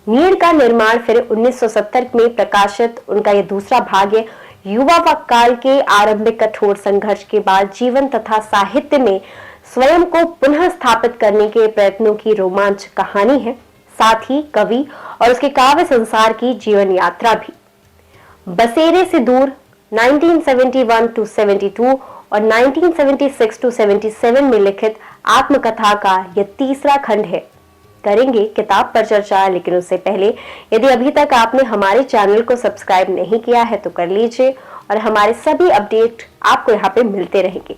नीड़ का निर्माण फिर 1970 में प्रकाशित उनका यह दूसरा भाग्य युवा काल के आरंभिक कठोर संघर्ष के बाद जीवन तथा साहित्य में स्वयं को पुनः स्थापित करने के प्रयत्नों की रोमांच कहानी है, साथ ही कवि और उसके काव्य संसार की जीवन यात्रा भी। बसेरे से दूर 1971 to 72 और 1976 to 77 में लिखित आत्मकथा का यह तीसरा खंड है। करेंगे किताब पर चर्चा, लेकिन उससे पहले यदि अभी तक आपने हमारे चैनल को सब्सक्राइब नहीं किया है तो कर लीजिए और हमारे सभी अपडेट आपको यहाँ पे मिलते रहेंगे।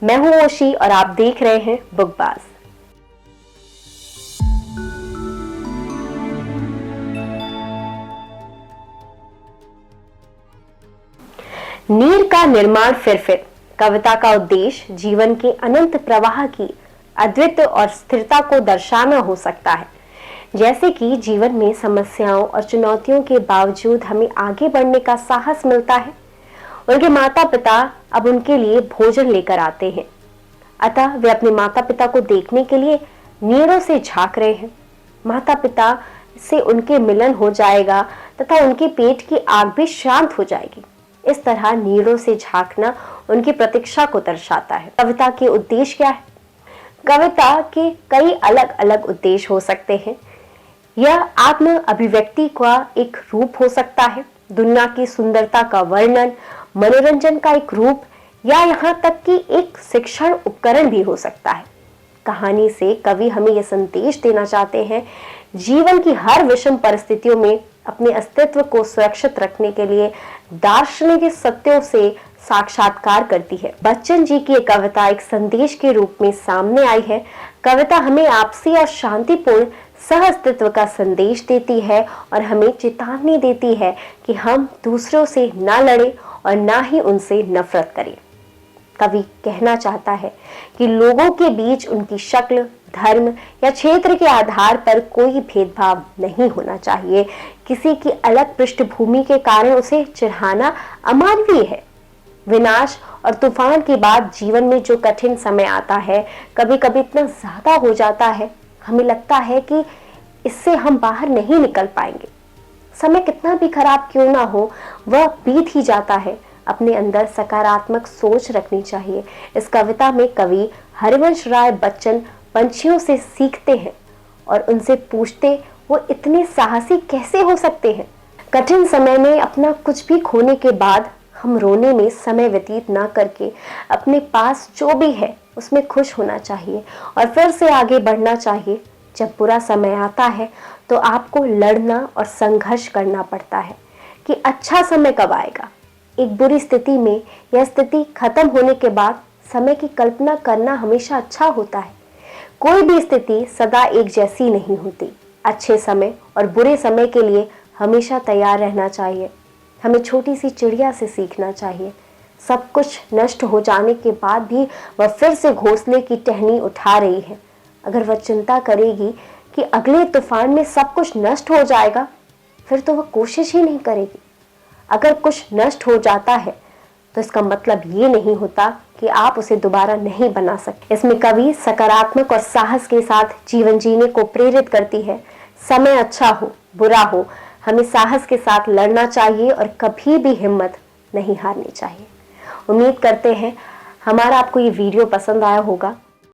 मैं हूँ ओशी और आप देख रहे हैं बुकबाज। नीड़ का निर्माण फिर कविता का उद्देश्य जीवन के अनंत प्रवाह की अद्वितीय और स्थिरता को दर्शाना हो सकता है। जैसे कि जीवन में समस्याओं और चुनौतियों के बावजूद हमें आगे बढ़ने का साहस मिलता है। उनके माता पिता अब उनके लिए भोजन लेकर आते हैं, अतः वे अपने माता पिता को देखने के लिए नीड़ों से झांक रहे हैं। माता पिता से उनके मिलन हो जाएगा तथा उनके पेट की आग भी शांत हो जाएगी। इस तरह नीड़ों से झांकना उनकी प्रतीक्षा को दर्शाता है। कविता के उद्देश्य क्या है? कविता के कई अलग अलग उद्देश्य हो सकते हैं। यह आत्म अभिव्यक्ति का एक रूप हो सकता है, दुनिया की सुंदरता का वर्णन, मनोरंजन का एक रूप, या यहाँ तक कि एक शिक्षण उपकरण भी हो सकता है। कहानी से कवि हमें यह संदेश देना चाहते हैं, जीवन की हर विषम परिस्थितियों में अपने अस्तित्व को सुरक्षित रखने के लिए दार्शनिक सत्यों से साक्षात्कार करती है। बच्चन जी की एक कविता एक संदेश के रूप में सामने आई है। कविता हमें आपसी और शांतिपूर्ण सह अस्तित्व का संदेश देती है और हमें चेतावनी देती है कि हम दूसरों से ना लड़ें और ना ही उनसे नफरत करें। कवि कहना चाहता है कि लोगों के बीच उनकी शक्ल, धर्म या क्षेत्र के आधार पर कोई भेदभाव नहीं होना चाहिए। किसी की अलग पृष्ठभूमि के कारण उसे चिढ़ाना अमानवीय है। विनाश और तूफान के बाद जीवन में जो कठिन समय आता है, कभी कभी इतना ज्यादा हो जाता है, हमें लगता है कि इससे हम बाहर नहीं निकल पाएंगे। समय कितना भी खराब क्यों ना हो, वह बीत ही जाता है। अपने अंदर सकारात्मक सोच रखनी चाहिए। इस कविता में कवि हरिवंश राय बच्चन पंछियों से सीखते हैं और उनसे पूछते वो इतने साहसी कैसे हो सकते हैं। कठिन समय में अपना कुछ भी खोने के बाद हम रोने में समय व्यतीत ना करके अपने पास जो भी है उसमें खुश होना चाहिए और फिर से आगे बढ़ना चाहिए। जब बुरा समय आता है तो आपको लड़ना और संघर्ष करना पड़ता है कि अच्छा समय कब आएगा। एक बुरी स्थिति में यह स्थिति खत्म होने के बाद समय की कल्पना करना हमेशा अच्छा होता है। कोई भी स्थिति सदा एक जैसी नहीं होती। अच्छे समय और बुरे समय के लिए हमेशा तैयार रहना चाहिए। हमें छोटी सी चिड़िया से सीखना चाहिए। सब कुछ नष्ट हो जाने के बाद भी वह फिर से घोंसले की टहनी उठा रही है। अगर वह चिंता करेगी कि अगले तूफान में सब कुछ नष्ट हो जाएगा, फिर तो वह कोशिश ही नहीं करेगी। अगर कुछ नष्ट हो जाता है तो इसका मतलब ये नहीं होता कि आप उसे दोबारा नहीं बना सकते। इसमें कवि सकारात्मक और साहस के साथ जीवन जीने को प्रेरित करती है। समय अच्छा हो, बुरा हो, हमें साहस के साथ लड़ना चाहिए और कभी भी हिम्मत नहीं हारनी चाहिए। उम्मीद करते हैं हमारा आपको ये वीडियो पसंद आया होगा।